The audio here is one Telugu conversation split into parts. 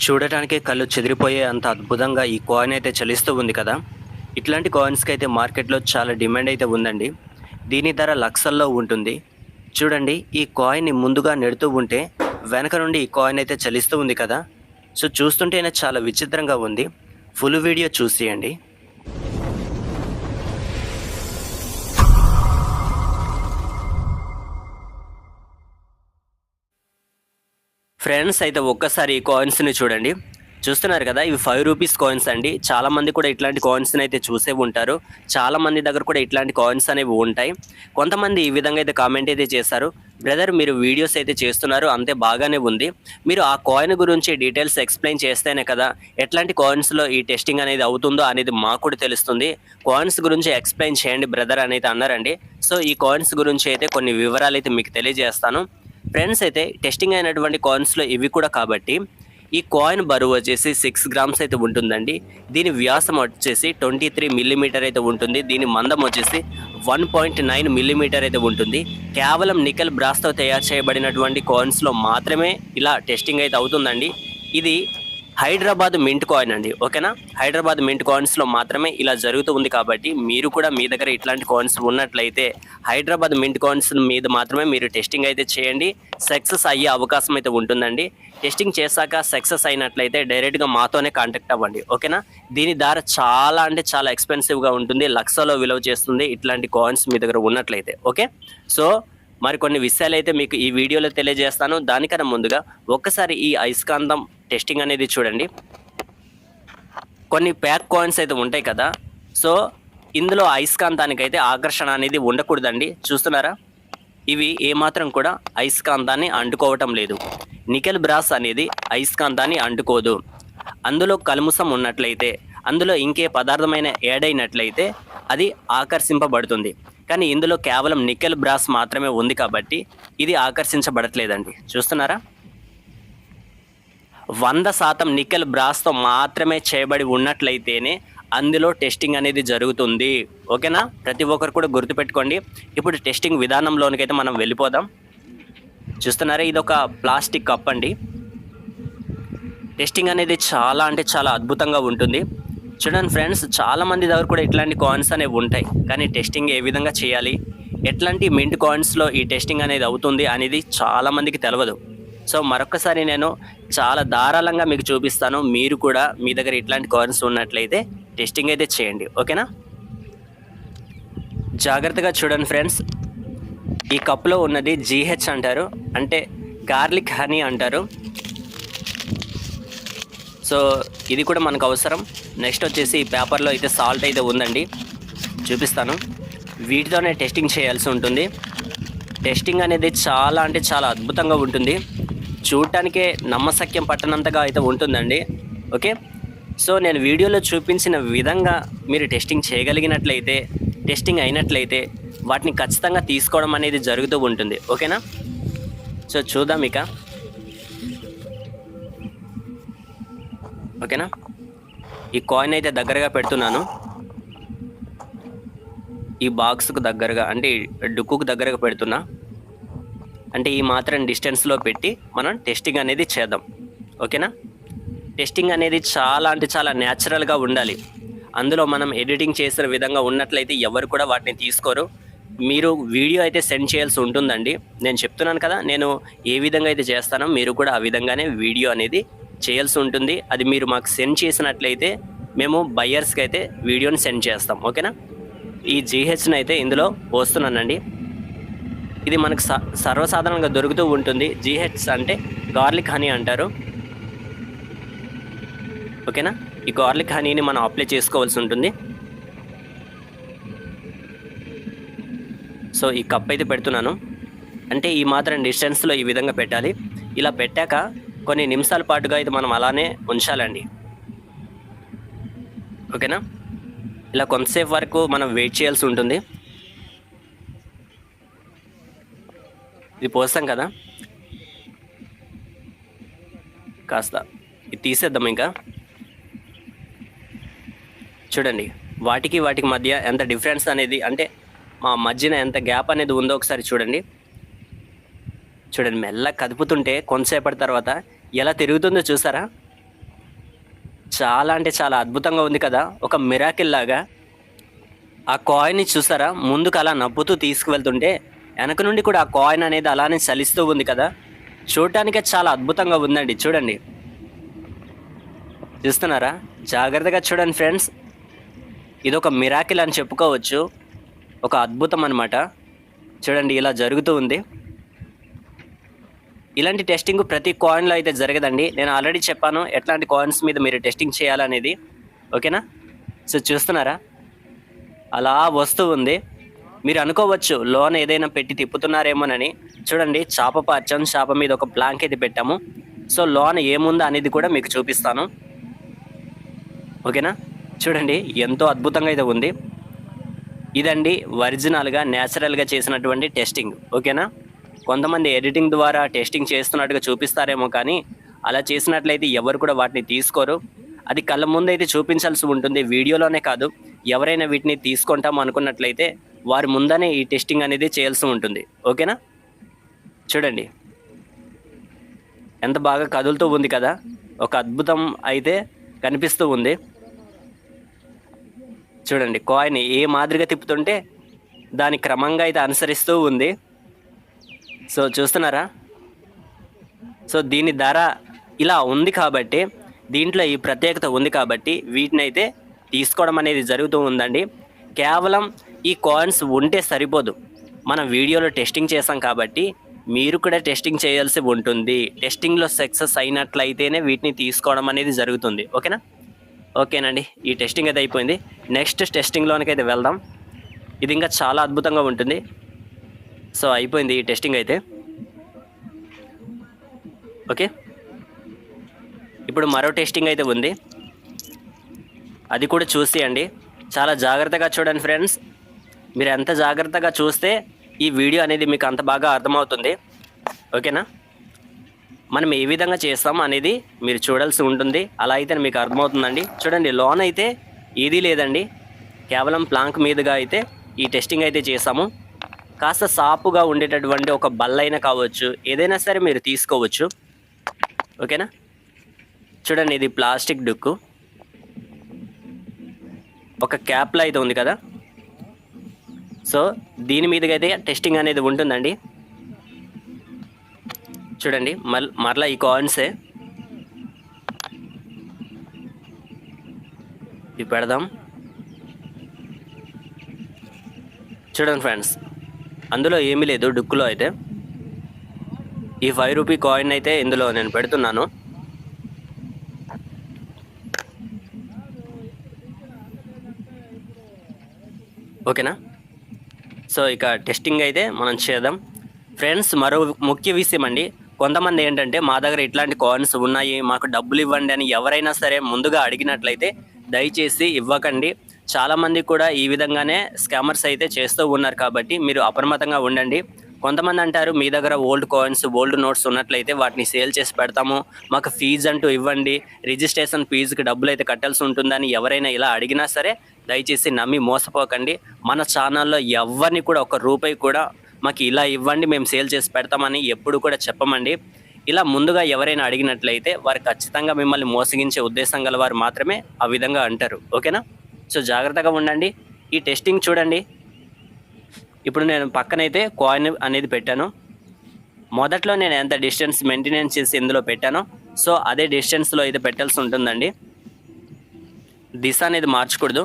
చూడటానికే కళ్ళు చెదిరిపోయే అంత అద్భుతంగా ఈ కాయిన్ అయితే చలిస్తూ ఉంది కదా. ఇట్లాంటి కాయిన్స్కి అయితే మార్కెట్లో చాలా డిమాండ్ అయితే ఉందండి. దీని ధర లక్షల్లో ఉంటుంది. చూడండి, ఈ కాయిన్ని ముందుగా నెడుతూ ఉంటే వెనక నుండి ఈ కాయిన్ అయితే చలిస్తూ ఉంది కదా. సో చూస్తుంటేనే చాలా విచిత్రంగా ఉంది. ఫుల్ వీడియో చూసేయండి. ఫ్రెండ్స్, అయితే ఒక్కసారి ఈ కాయిన్స్ని చూడండి. చూస్తున్నారు కదా, ఇవి 5 రూపీస్ కాయిన్స్ అండి. చాలామంది కూడా ఇట్లాంటి కాయిన్స్ని అయితే చూసే ఉంటారు. చాలామంది దగ్గర కూడా ఇట్లాంటి కాయిన్స్ అనేవి ఉంటాయి. కొంతమంది ఈ విధంగా అయితే కామెంట్ అయితే చేశారు, బ్రదర్ మీరు వీడియోస్ అయితే చేస్తున్నారు అంతే బాగానే ఉంది, మీరు ఆ కాయిన్ గురించి డీటెయిల్స్ ఎక్స్ప్లెయిన్ చేస్తేనే కదా ఎట్లాంటి కాయిన్స్లో ఈ టెస్టింగ్ అనేది అవుతుందో అనేది మాకు కూడా తెలుస్తుంది. కాయిన్స్ గురించి ఎక్స్ప్లెయిన్ చేయండి బ్రదర్ అని అయితే అన్నారండి. సో ఈ కాయిన్స్ గురించి అయితే కొన్ని వివరాలు అయితే మీకు తెలియజేస్తాను. ఫ్రెండ్స్, అయితే టెస్టింగ్ అయినటువంటి కాయిన్స్లో ఇవి కూడా కాబట్టి ఈ కాయిన్ బరువు వచ్చేసి 6 గ్రామ్స్ అయితే ఉంటుందండి. దీని వ్యాసం వచ్చేసి 23 మిల్లీమీటర్ అయితే ఉంటుంది. దీని మందం వచ్చేసి 1.9 మిల్లీమీటర్ అయితే ఉంటుంది. కేవలం నికెల్ బ్రాస్తో తయారు చేయబడినటువంటి కాయిన్స్లో మాత్రమే ఇలా టెస్టింగ్ అయితే అవుతుందండి. ఇది హైదరాబాద్ మింట్ కాయిన్ అండి, ఓకేనా. హైదరాబాద్ మింట్ కాయిన్స్లో మాత్రమే ఇలా జరుగుతూ ఉంది. కాబట్టి మీరు కూడా మీ దగ్గర ఇట్లాంటి కాయిన్స్ ఉన్నట్లయితే హైదరాబాద్ మింట్ కాయిన్స్ మీద మాత్రమే మీరు టెస్టింగ్ అయితే చేయండి. సక్సెస్ అయ్యే అవకాశం అయితే ఉంటుందండి. టెస్టింగ్ చేశాక సక్సెస్ అయినట్లయితే డైరెక్ట్గా మాతోనే కాంటాక్ట్ అవ్వండి, ఓకేనా. దీని ధర చాలా అంటే చాలా ఎక్స్పెన్సివ్గా ఉంటుంది, లక్షలో విలువ చేస్తుంది ఇట్లాంటి కాయిన్స్ మీ దగ్గర ఉన్నట్లయితే, ఓకే. సో మరికొన్ని విషయాలు అయితే మీకు ఈ వీడియోలో తెలియజేస్తాను. దానికన్నా ముందుగా ఒక్కసారి ఈ అయస్కాంతం టెస్టింగ్ అనేది చూడండి. కొన్ని ప్యాక్ కాయిన్స్ అయితే ఉంటాయి కదా. సో ఇందులో అయస్కాంతానికి అయితే ఆకర్షణ అనేది ఉండకూడదండి. చూస్తున్నారా, ఇవి ఏమాత్రం కూడా అయస్కాంతాన్ని అంటుకోవటం లేదు. నికెల్ బ్రాస్ అనేది అయస్కాంతాన్ని అంటుకోదు. అందులో కల్ముసం ఉన్నట్లయితే, అందులో ఇంకే పదార్థమైన యాడ్ అయినట్లయితే అది ఆకర్షింపబడుతుంది. కానీ ఇందులో కేవలం నికెల్ బ్రాస్ మాత్రమే ఉంది కాబట్టి ఇది ఆకర్షించబడట్లేదండి. చూస్తున్నారా, 100% నికెల్ బ్రాస్తో మాత్రమే చేయబడి ఉన్నట్లయితేనే అందులో టెస్టింగ్ అనేది జరుగుతుంది, ఓకేనా. ప్రతి ఒక్కరు కూడా గుర్తుపెట్టుకోండి. ఇప్పుడు టెస్టింగ్ విధానంలోనికైతే మనం వెళ్ళిపోదాం. చూస్తున్నారా, ఇది ఒక ప్లాస్టిక్ కప్ అండి. టెస్టింగ్ అనేది చాలా అంటే చాలా అద్భుతంగా ఉంటుంది. చూడండి ఫ్రెండ్స్, చాలామంది దగ్గర కూడా ఇట్లాంటి కాయిన్స్ అనేవి ఉంటాయి. కానీ టెస్టింగ్ ఏ విధంగా చేయాలి, ఎట్లాంటి మింట్ కాయిన్స్లో ఈ టెస్టింగ్ అనేది అవుతుంది అనేది చాలామందికి తెలియదు. సో మరొకసారి నేను చాలా ధారాళంగా మీకు చూపిస్తాను. మీరు కూడా మీ దగ్గర ఇట్లాంటి కాయిన్స్ ఉన్నట్లయితే టెస్టింగ్ అయితే చేయండి, ఓకేనా. జాగ్రత్తగా చూడండి ఫ్రెండ్స్, ఈ కప్లో ఉన్నది GH అంటారు, అంటే గార్లిక్ హనీ అంటారు. సో ఇది కూడా మనకు అవసరం. నెక్స్ట్ వచ్చేసి ఈ పేపర్లో అయితే సాల్ట్ అయితే ఉందండి, చూపిస్తాను. వీటితోనే టెస్టింగ్ చేయాల్సి ఉంటుంది. టెస్టింగ్ అనేది చాలా అంటే చాలా అద్భుతంగా ఉంటుంది. చూడటానికే నమ్మశక్యం పట్టనంతగా అయితే ఉంటుందండి, ఓకే. సో నేను వీడియోలో చూపించిన విధంగా మీరు టెస్టింగ్ చేయగలిగినట్లయితే, టెస్టింగ్ అయినట్లయితే వాటిని ఖచ్చితంగా తీసుకోవడం అనేది జరుగుతూ ఉంటుంది, ఓకేనా. సో చూద్దాం ఇక, ఓకేనా. ఈ కాయిన్ అయితే దగ్గరగా పెడుతున్నాను, ఈ బాక్స్కు దగ్గరగా, అంటే డుక్కుకు దగ్గరగా పెడుతున్నా. అంటే ఈ మాత్రం డిస్టెన్స్లో పెట్టి మనం టెస్టింగ్ అనేది చేద్దాం, ఓకేనా. టెస్టింగ్ అనేది చాలా అంటే చాలా న్యాచురల్గా ఉండాలి. అందులో మనం ఎడిటింగ్ చేసిన విధంగా ఉన్నట్లయితే ఎవరు కూడా వాటిని తీసుకోరు. మీరు వీడియో అయితే సెండ్ చేయాల్సి ఉంటుందండి. నేను చెప్తున్నాను కదా, నేను ఏ విధంగా అయితే చేస్తానో మీరు కూడా ఆ విధంగానే వీడియో అనేది చేయాల్సి ఉంటుంది. అది మీరు మాకు సెండ్ చేసినట్లయితే మేము బయ్యర్స్కి అయితే వీడియోని సెండ్ చేస్తాం, ఓకేనా. ఈ GHని అయితే ఇందులో పోస్తున్నానండి. ఇది మనకు సర్వసాధారణంగా దొరుకుతూ ఉంటుంది. GH అంటే గార్లిక్ హనీ అంటారు, ఓకేనా. ఈ గార్లిక్ హనీని మనం అప్లై చేసుకోవాల్సి ఉంటుంది. సో ఈ కప్ అయితే పెడుతున్నాను, అంటే ఈ మాత్రం డిస్టెన్స్లో ఈ విధంగా పెట్టాలి. ఇలా పెట్టాక కొన్ని నిమిషాల పాటుగా అయితే మనం అలానే ఉంచాలండి, ఓకేనా. ఇలా కొంతసేపు వరకు మనం వెయిట్ చేయాల్సి ఉంటుంది. ఇది పోస్తాం కదా, కాస్త ఇది తీసేద్దాం. ఇంకా చూడండి, వాటికి మధ్య ఎంత డిఫరెన్స్ అనేది, అంటే మా మధ్యన ఎంత గ్యాప్ అనేది ఉందో ఒకసారి చూడండి. మెల్లగా కదుపుతుంటే కొంతసేపటి తర్వాత ఎలా తిరుగుతుందో చూసారా. చాలా అంటే చాలా అద్భుతంగా ఉంది కదా, ఒక మిరాకిల్ లాగా. ఆ కాయిన్ని చూసారా, ముందుకు అలా నవ్వుతూ తీసుకువెళ్తుంటే వెనక నుండి కూడా ఆ కాయిన్ అనేది అలానే చలిస్తూ ఉంది కదా. చూడటానికే చాలా అద్భుతంగా ఉందండి. చూడండి, చూస్తున్నారా? జాగ్రత్తగా చూడండి ఫ్రెండ్స్, ఇది ఒక మిరాకిల్ అని చెప్పుకోవచ్చు, ఒక అద్భుతం అన్నమాట. చూడండి, ఇలా జరుగుతూ ఉంది. ఇలాంటి టెస్టింగ్ ప్రతి కాయిన్లో అయితే జరగదండి. నేను ఆల్రెడీ చెప్పాను ఎట్లాంటి కాయిన్స్ మీద మీరు టెస్టింగ్ చేయాలనేది. ఓకేనా? సో చూస్తున్నారా, అలా వస్తూ ఉంది. మీరు అనుకోవచ్చు లోన్ ఏదైనా పెట్టి తిప్పుతున్నారేమోనని. చూడండి, చాప పార్చాం, చాప మీద ఒక ప్లాంక్ అయితే పెట్టాము. సో లోన్ ఏముందా అనేది కూడా మీకు చూపిస్తాను. ఓకేనా? చూడండి, ఎంతో అద్భుతంగా అయితే ఉంది. ఇదండి ఒరిజినల్గా న్యాచురల్గా చేసినటువంటి టెస్టింగ్. ఓకేనా? కొంతమంది ఎడిటింగ్ ద్వారా టెస్టింగ్ చేస్తున్నట్టుగా చూపిస్తారేమో, కానీ అలా చేసినట్లయితే ఎవరు కూడా వాటిని తీసుకోరు. అది కళ్ళ ముందైతే చూపించాల్సి ఉంటుంది, వీడియోలోనే కాదు. ఎవరైనా వీటిని తీసుకుంటాం అనుకున్నట్లయితే వారి ముందనే ఈ టెస్టింగ్ అనేది చేయాల్సి ఉంటుంది. ఓకేనా? చూడండి, ఎంత బాగా కదులుతూ ఉంది కదా, ఒక అద్భుతం అయితే కనిపిస్తూ ఉంది. చూడండి, కాయిన్ ఏ మాదిరిగా తిప్పుతుంటే దాని క్రమంగా అయితే అనుసరిస్తూ ఉంది. సో చూస్తున్నారా? సో దీని ధర ఇలా ఉంది కాబట్టి, దీంట్లో ఈ ప్రత్యేకత ఉంది కాబట్టి వీటిని అయితే తీసుకోవడం అనేది జరుగుతూ ఉందండి. కేవలం ఈ కాయిన్స్ ఉంటే సరిపోదు, మనం వీడియోలో టెస్టింగ్ చేసాం కాబట్టి మీరు కూడా టెస్టింగ్ చేయాల్సి ఉంటుంది. టెస్టింగ్లో సక్సెస్ అయినట్లయితేనే వీటిని తీసుకోవడం అనేది జరుగుతుంది. ఓకేనా? ఓకేనండి, ఈ టెస్టింగ్ అయితే అయిపోయింది. నెక్స్ట్ టెస్టింగ్లోనికైతే వెళ్దాం. ఇది ఇంకా చాలా అద్భుతంగా ఉంటుంది. సో అయిపోయింది ఈ టెస్టింగ్ అయితే. ఓకే, ఇప్పుడు మరో టెస్టింగ్ అయితే ఉంది, అది కూడా చూసేయండి. చాలా జాగ్రత్తగా చూడండి ఫ్రెండ్స్. మీరు ఎంత జాగ్రత్తగా చూస్తే ఈ వీడియో అనేది మీకు అంత బాగా అర్థమవుతుంది. ఓకేనా? మనం ఏ విధంగా చేస్తాం అనేది మీరు చూడాల్సి ఉంటుంది. అలా అయితే మీకు అర్థమవుతుందండి. చూడండి, లోన్ అయితే ఏదీ లేదండి, కేవలం ప్లాంక్ మీదుగా అయితే ఈ టెస్టింగ్ అయితే చేసాము. కాస్త సాపుగా ఉండేటటువంటి ఒక బల్లైనా కావచ్చు, ఏదైనా సరే మీరు తీసుకోవచ్చు. ఓకేనా? చూడండి, ఇది ప్లాస్టిక్ డుక్కు, ఒక క్యాప్లో అయితే ఉంది కదా. సో దీని మీదుగా అయితే టెస్టింగ్ అనేది ఉంటుందండి. చూడండి, మరలా ఈ కాయిన్సే ఇవి పెడదాం. చూడండి ఫ్రెండ్స్, అందులో ఏమీ లేదు డుక్కులో అయితే. ఈ 5 రూపీ కాయిన్ అయితే ఇందులో నేను పెడుతున్నాను. ఓకేనా? సో ఇక టెస్టింగ్ అయితే మనం చేద్దాం ఫ్రెండ్స్. మరో ముఖ్య విషయం అండి, కొంతమంది ఏంటంటే మా దగ్గర ఇట్లాంటి కాయిన్స్ ఉన్నాయి, మాకు డబ్బులు ఇవ్వండి అని ఎవరైనా సరే ముందుగా అడిగినట్లయితే దయచేసి ఇవ్వకండి. చాలామంది కూడా ఈ విధంగానే స్కామర్స్ అయితే చేస్తూ ఉన్నారు కాబట్టి మీరు అప్రమత్తంగా ఉండండి. కొంతమంది అంటారు మీ దగ్గర ఓల్డ్ కాయిన్స్, ఓల్డ్ నోట్స్ ఉన్నట్లయితే వాటిని సేల్ చేసి పెడతాము, మాకు ఫీజు అంటూ ఇవ్వండి, రిజిస్ట్రేషన్ ఫీజుకి డబ్బులు అయితే కట్టాల్సి ఉంటుందని ఎవరైనా ఇలా అడిగినా సరే దయచేసి నమ్మి మోసపోకండి. మన ఛానల్లో ఎవరిని కూడా ఒక రూపాయి కూడా మాకు ఇలా ఇవ్వండి మేము సేల్ చేసి పెడతామని ఎప్పుడు కూడా చెప్పమండి. ఇలా ముందుగా ఎవరైనా అడిగినట్లయితే వారు ఖచ్చితంగా మిమ్మల్ని మోసగించే ఉద్దేశం గల వారు మాత్రమే ఆ విధంగా అంటారు. ఓకేనా? సో జాగ్రత్తగా ఉండండి. ఈ టెస్టింగ్ చూడండి, ఇప్పుడు నేను పక్కనైతే కాయిన్ అనేది పెట్టాను. మొదట్లో నేను ఎంత డిస్టెన్స్ మెయింటెనెన్స్ చేసి ఇందులో పెట్టానో సో అదే డిస్టెన్స్లో అయితే పెట్టాల్సి ఉంటుందండి. దిశ అనేది మార్చకూడదు.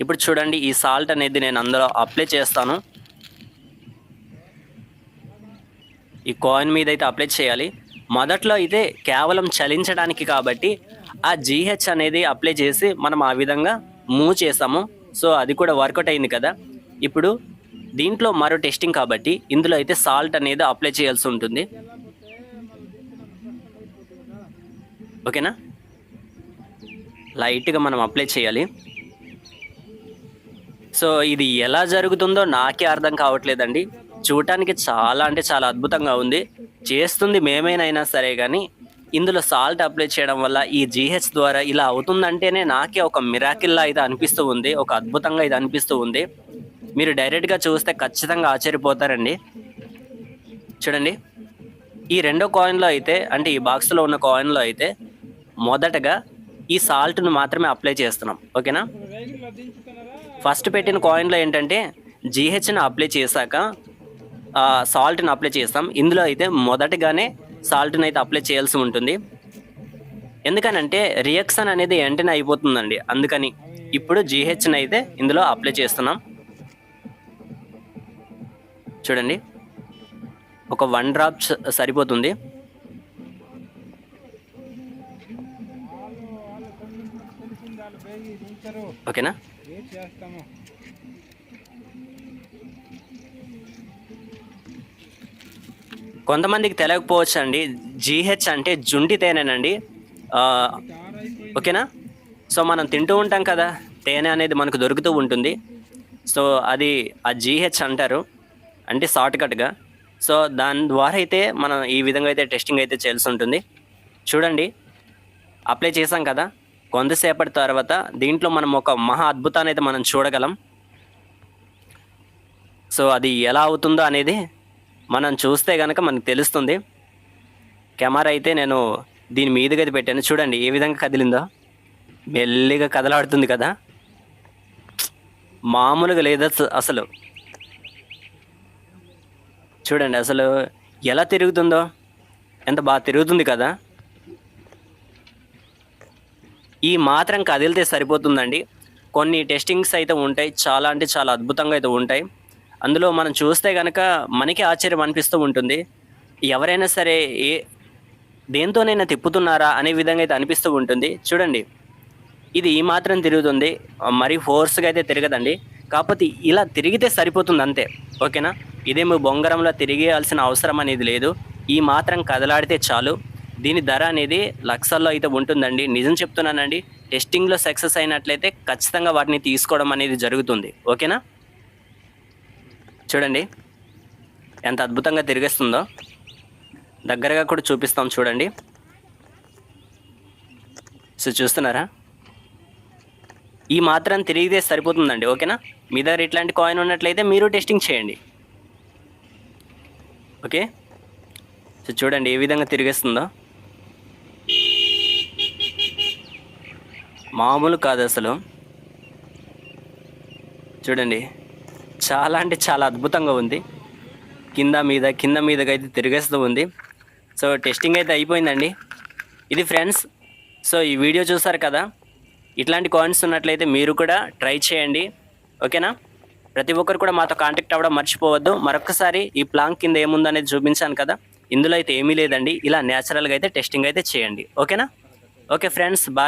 ఇప్పుడు చూడండి, ఈ సాల్ట్ అనేది నేను అందులో అప్లై చేస్తాను. ఈ కాయిన్ మీద అయితే అప్లై చేయాలి. మొదట్లో అయితే కేవలం చలించడానికి కాబట్టి ఆ జీహెచ్ అనేది అప్లై చేసి మనం ఆ విధంగా మూవ్ చేసాము. సో అది కూడా వర్కౌట్ అయింది కదా. ఇప్పుడు దీంట్లో మరో టెస్టింగ్ కాబట్టి ఇందులో అయితే సాల్ట్ అనేది అప్లై చేయాల్సి ఉంటుంది. ఓకేనా? లైట్గా మనం అప్లై చేయాలి. సో ఇది ఎలా జరుగుతుందో నాకే అర్థం కావట్లేదండి. చూడటానికి చాలా అంటే చాలా అద్భుతంగా ఉంది. చేస్తుంది మేమేనైనా సరే కానీ ఇందులో సాల్ట్ అప్లై చేయడం వల్ల ఈ జీహెచ్ ద్వారా ఇలా అవుతుందంటేనే నాకే ఒక మిరాకిల్లా అయితే అనిపిస్తూ ఉంది, ఒక అద్భుతంగా ఇది అనిపిస్తూ ఉంది. మీరు డైరెక్ట్గా చూస్తే ఖచ్చితంగా ఆశ్చర్యపోతారండి. చూడండి, ఈ రెండో కాయిన్లో అయితే అంటే ఈ బాక్స్లో ఉన్న కాయిన్లో అయితే మొదటగా ఈ సాల్ట్ను మాత్రమే అప్లై చేస్తున్నాం. ఓకేనా. ఫస్ట్ పెట్టిన కాయిన్లో ఏంటంటే జీహెచ్ని అప్లై చేశాక సాల్ట్ని అప్లై చేస్తాం. ఇందులో అయితే మొదటగానే సాల్ట్ని అయితే అప్లై చేయాల్సి ఉంటుంది. ఎందుకనంటే రియాక్షన్ అనేది వెంటనే అయిపోతుందండి. అందుకని ఇప్పుడు జీహెచ్ని అయితే ఇందులో అప్లై చేస్తున్నాం. చూడండి, ఒక 1 డ్రాప్ సరిపోతుంది. ఓకేనా. కొంతమందికి తెలియకపోవచ్చు అండి, జీహెచ్ అంటే జుంటి తేనెనండి. ఓకేనా. సో మనం తింటూ ఉంటాం కదా, తేనె అనేది మనకు దొరుకుతూ ఉంటుంది. సో అది ఆ జీహెచ్ అంటారు, అంటే షార్ట్కట్గా. సో దాని ద్వారా అయితే మనం ఈ విధంగా అయితే టెస్టింగ్ అయితే చేయాల్సి ఉంటుంది. చూడండి, అప్లై చేసాం కదా, కొంతసేపటి తర్వాత దీంట్లో మనం ఒక మహా అద్భుతాన్ని అయితే మనం చూడగలం. సో అది ఎలా అవుతుందో అనేది మనం చూస్తే కనుక మనకు తెలుస్తుంది. కెమెరా అయితే నేను దీని మీదుగా అయితే పెట్టాను. చూడండి ఏ విధంగా కదిలిందో, మెల్లిగా కదలాడుతుంది కదా, మామూలుగా లేదా అసలు. చూడండి అసలు ఎలా తిరుగుతుందో, ఎంత బాగా తిరుగుతుంది కదా. ఈ మాత్రం కదిలితే సరిపోతుందండి. కొన్ని టెస్టింగ్స్ అయితే ఉంటాయి, చాలా అంటే చాలా అద్భుతంగా అయితే ఉంటాయి. అందులో మనం చూస్తే కనుక మనకి ఆశ్చర్యం అనిపిస్తూ ఉంటుంది. ఎవరైనా సరే దేంతోనైనా తిప్పుతున్నారా అనే విధంగా అయితే అనిపిస్తూ ఉంటుంది. చూడండి, ఇది ఈ మాత్రం తిరుగుతుంది, మరీ ఫోర్స్గా అయితే తిరగదండి. కాకపోతే ఇలా తిరిగితే సరిపోతుంది అంతే. ఓకేనా. ఇదేమో బొంగరంలో తిరిగేయాల్సిన అవసరం అనేది లేదు. ఈ మాత్రం కదలాడితే చాలు. దీని ధర అనేది లక్షల్లో అయితే ఉంటుందండి. నిజం చెప్తున్నానండి, టెస్టింగ్లో సక్సెస్ అయినట్లయితే ఖచ్చితంగా వాటిని తీసుకోవడం అనేది జరుగుతుంది. ఓకేనా. చూడండి ఎంత అద్భుతంగా తిరిగేస్తుందో, దగ్గరగా కూడా చూపిస్తాం చూడండి. సో చూస్తున్నారా, ఈ మాత్రం తిరిగితే సరిపోతుందండి. ఓకేనా. మీ దగ్గర ఇట్లాంటి కాయిన్ ఉన్నట్లయితే మీరు టెస్టింగ్ చేయండి. ఓకే. సో చూడండి ఏ విధంగా తిరిగేస్తుందో, మామూలు కాదు అసలు. చూడండి, చాలా అంటే చాలా అద్భుతంగా ఉంది. కింద మీదగా అయితే తిరిగేస్తూ ఉంది. సో టెస్టింగ్ అయితే అయిపోయిందండి. ఇది ఫ్రెండ్స్. సో ఈ వీడియో చూసారు కదా, ఇట్లాంటి కాయిన్స్ ఉన్నట్లయితే మీరు కూడా ట్రై చేయండి. ఓకేనా. ప్రతి ఒక్కరు కూడా మాతో కాంటాక్ట్ అవ్వడం మర్చిపోవద్దు. మరొకసారి ఈ ప్లాంక్ కింద ఏముందనేది చూపించాను కదా, ఇందులో అయితే ఏమీ లేదండి. ఇలా న్యాచురల్గా అయితే టెస్టింగ్ అయితే చేయండి. ఓకేనా. Okay friends, bye.